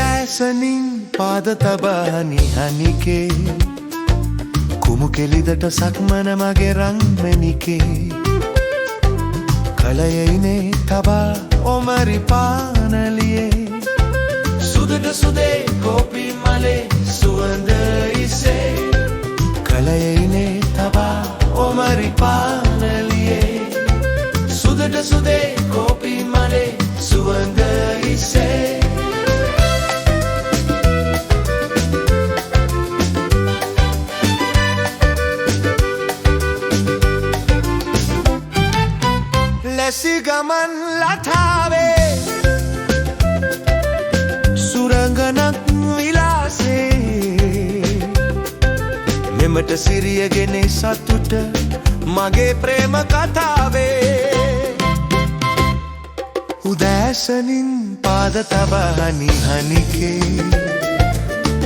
උදෑසනින් පාද තබා නිහනිකේ කුමු කෙලිදට සක්මන මගේ රන්මැණිකේ කලයයිනේ තබා ඔමරි පානලියේ සුදට සුදේ කෝපි මලේ සුවඳ ඉසේ කලයයිනේ තබා ඔමරි පානලියේ සුදට සුදේ කෝපි මලේ සුවඳ ඉසේ ලැසි ගමන් ලතාවේ සුරංගනක් විලාසේ මෙමට සිරියගෙන සතුට මගේ ප්‍රේම කතාවේ උදෑසනින් පාද තබා නිහනිකේ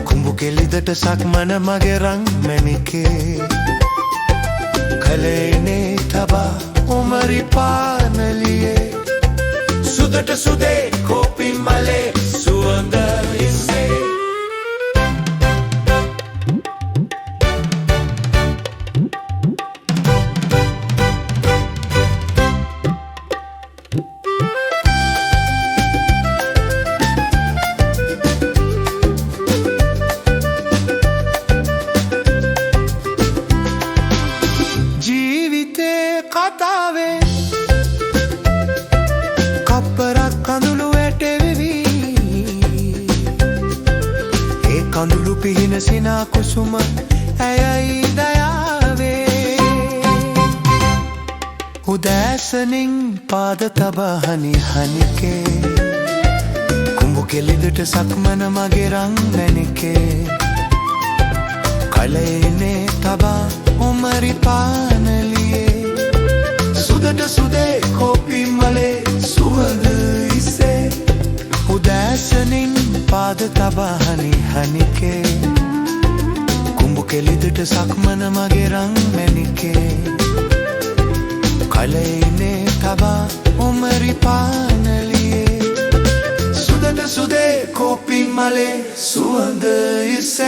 කුඹු කෙලිදට සක්මන මගේ රන්මැණිකේ කලේනේ තබා උමරි පානලියේ සුදට සුදේ කෝපි මලේ සුවඳ ඉසේ කතාවේ කප්පරක් කඳුළු වැටෙවි ඒ කඳුළු පිහින සිනා කුසුම ඇයයි දයාවේ උදෑසනින් පාද තබා නිහනිකේ කුඹු කෙලිදට සක්මන මගේ රන්මැණිකේ කලයයිනේ තබා උමරි පානලියේ සුදට සුදේ කෝපි මලේ සුවඳ ඉසේ උදෑසනින් පාද තබා නිහනිකේ කුඹු කෙලිදට සක්මන මගේ රන්මැණිකේ කලයයිනේ තබා උමරි පානලියේ සුදට සුදේ කෝපි මලේ සුවඳ ඉසේ